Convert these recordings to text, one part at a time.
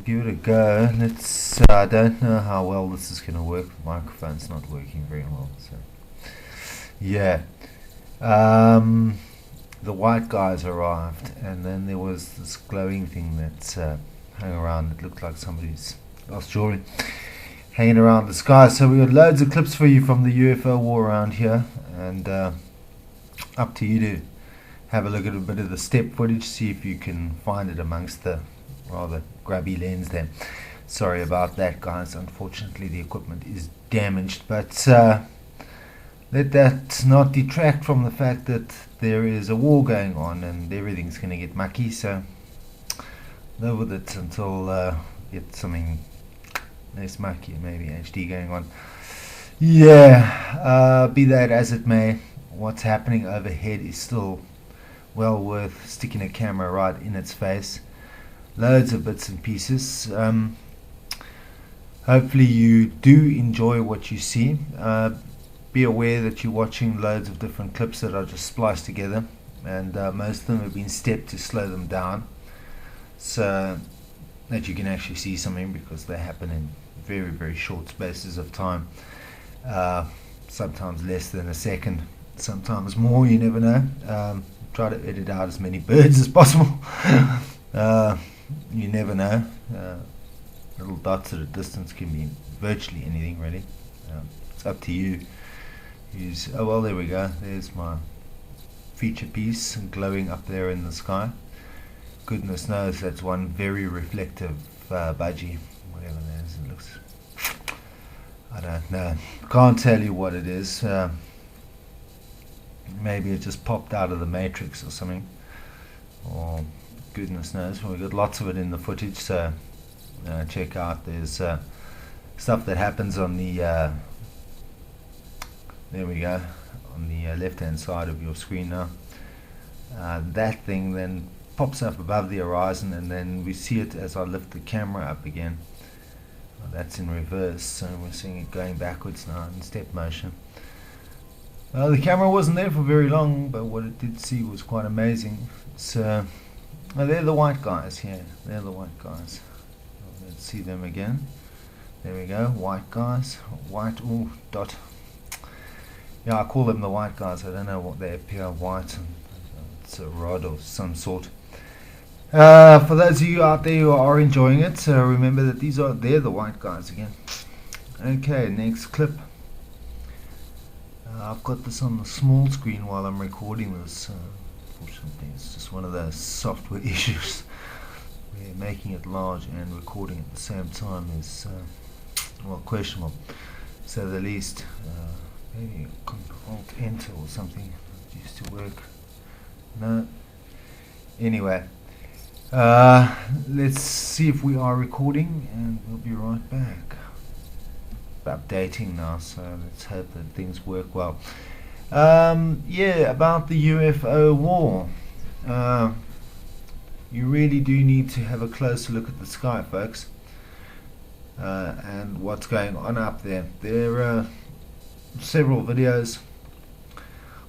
give it a go. Let's. I don't know how well this is going to work. The microphone's not working very well. So, yeah. The white guys arrived, and then there was this glowing thing that hung around. It looked like somebody's lost jewelry hanging around the sky. So we got loads of clips for you from the UFO war around here, and up to you to have a look at a bit of the step footage, see if you can find it amongst the rather grubby lens there. Sorry about that, guys. Unfortunately, the equipment is damaged, but let that not detract from the fact that there is a war going on and everything's going to get mucky. So live with it until get something less mucky and maybe HD going on. Yeah, be that as it may, what's happening overhead is still well worth sticking a camera right in its face. Loads of bits and pieces. Hopefully you do enjoy what you see. Be aware that you're watching loads of different clips that are just spliced together, and most of them have been stepped to slow them down so that you can actually see something, because they happen in very, very short spaces of time. Sometimes less than a second, sometimes more, you never know. Try to edit out as many birds as possible. You never know. Little dots at a distance can be virtually anything, really. It's up to you. Oh well, there we go. There's my feature piece glowing up there in the sky. Goodness knows that's one very reflective budgie, whatever that is. It looks, I don't know, can't tell you what it is. Maybe it just popped out of the matrix or something, or goodness knows. We've got lots of it in the footage, so check out. There's stuff that happens on the there we go, on the left hand side of your screen now. That thing then pops up above the horizon, and then we see it as I lift the camera up again. That's in reverse, so we're seeing it going backwards now in step motion. The camera wasn't there for very long, but what it did see was quite amazing. So they're the white guys here. They're the white guys. Let's see them again. There we go, white guys. White, ooh, dot. Yeah, I call them the white guys. I don't know what they appear white. It's a rod of some sort. For those of you out there who are enjoying it, remember that they're the white guys again. Okay, next clip. I've got this on the small screen while I'm recording this. Unfortunately, it's just one of those software issues where making it large and recording at the same time is well, questionable, to say the least. Maybe Alt Enter or something used to work. No. Anyway, let's see if we are recording, and we'll be right back. Updating now, so let's hope that things work well. Yeah, about the UFO war. You really do need to have a closer look at the sky, folks, and what's going on up there. There are several videos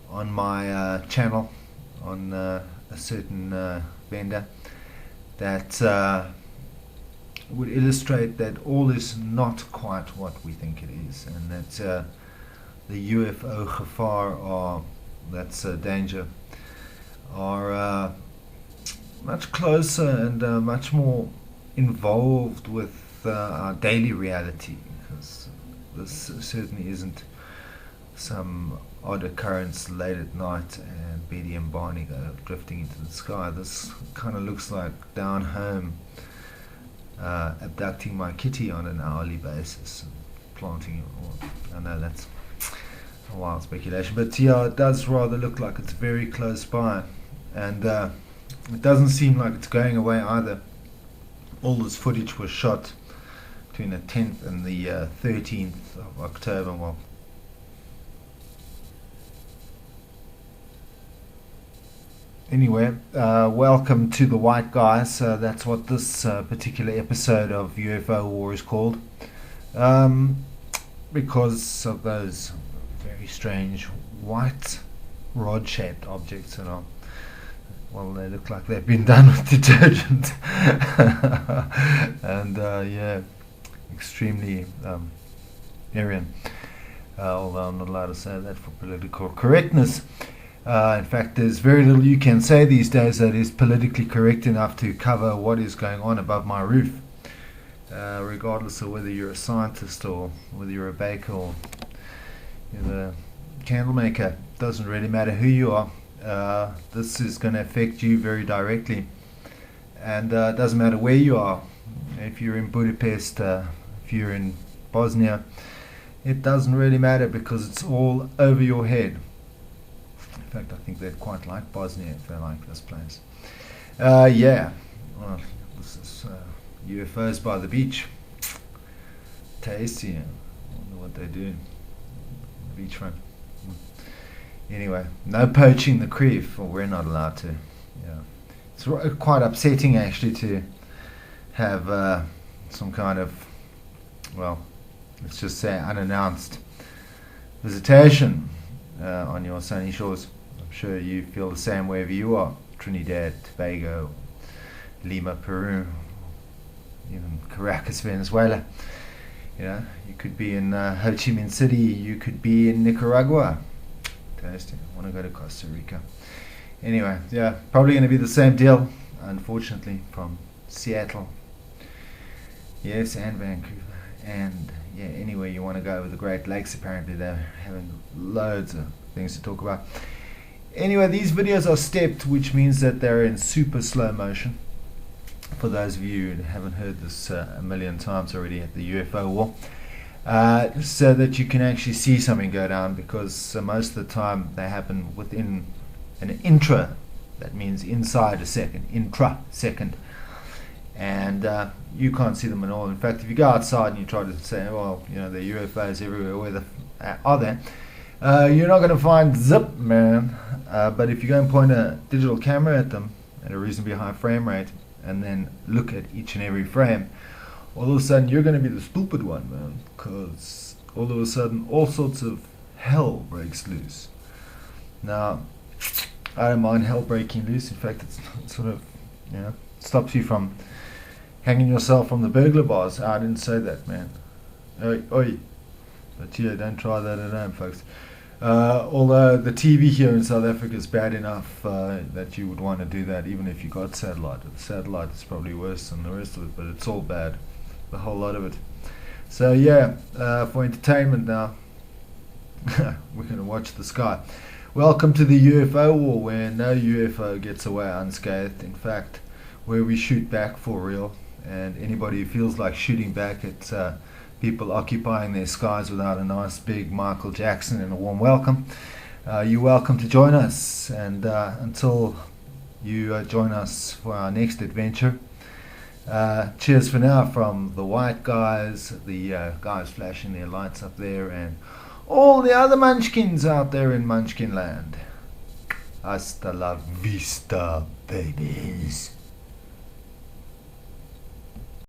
on my channel on a certain vendor that would illustrate that all is not quite what we think it is, and that the UFO XFactor, that's danger, are much closer and much more involved with our daily reality, because this certainly isn't some odd occurrence late at night and Betty and Barney go drifting into the sky. This kind of looks like down home abducting my kitty on an hourly basis and planting it. I know that's a wild speculation, but yeah, it does rather look like it's very close by, and it doesn't seem like it's going away either. All this footage was shot between the 10th and the 13th of October. Well, anyway, welcome to the white guys. That's what this particular episode of UFO War is called, because of those very strange white rod-shaped objects that are well, they look like they've been done with detergent. And yeah, extremely Aryan. Although I'm not allowed to say that for political correctness. In fact, there's very little you can say these days that is politically correct enough to cover what is going on above my roof. Regardless of whether you're a scientist or whether you're a baker or you're a candle maker, doesn't really matter who you are. This is going to affect you very directly, and it doesn't matter where you are. If you're in Budapest, if you're in Bosnia, it doesn't really matter because it's all over your head. In fact, I think they'd quite like Bosnia if they like this place. Yeah, well, this is UFOs by the beach. Tasty. I wonder what they do. Beachfront. Anyway, no poaching the creef, or we're not allowed to. Yeah, it's quite upsetting actually to have some kind of, well, let's just say unannounced visitation on your sunny shores. I'm sure you feel the same wherever you are. Trinidad, Tobago, Lima, Peru, even Caracas, Venezuela. You know, you could be in Ho Chi Minh City, you could be in Nicaragua. Tasty. I want to go to Costa Rica. Anyway, yeah, probably going to be the same deal, unfortunately, from Seattle. Yes, and Vancouver. And yeah, anywhere you want to go over the Great Lakes, apparently they're having loads of things to talk about. Anyway, these videos are stepped, which means that they're in super slow motion. For those of you who haven't heard this a million times already at the UFO war, so that you can actually see something go down, because most of the time they happen within an intra, that means inside a second, intra-second, and you can't see them at all. In fact, if you go outside and you try to say, well, you know, there are UFOs everywhere, where the are they? You're not going to find zip, man. But if you go and point a digital camera at them at a reasonably high frame rate, and then look at each and every frame, all of a sudden you're going to be the stupid one, man, because all of a sudden all sorts of hell breaks loose. Now, I don't mind hell breaking loose. In fact, it's sort of, you know, stops you from hanging yourself from the burglar bars. I didn't say that, man. Oi, oi. But yeah, don't try that at home, folks. Although the TV here in South Africa is bad enough that you would want to do that even if you got satellite. The satellite is probably worse than the rest of it, but it's all bad, the whole lot of it. So yeah, for entertainment now, we're going to watch the sky. Welcome to the UFO war, where no UFO gets away unscathed. In fact, where we shoot back for real, and anybody who feels like shooting back at people occupying their skies without a nice big Michael Jackson and a warm welcome, you're welcome to join us. And until you join us for our next adventure, cheers for now from the white guys, the guys flashing their lights up there, and all the other munchkins out there in Munchkin Land. Hasta la vista, babies.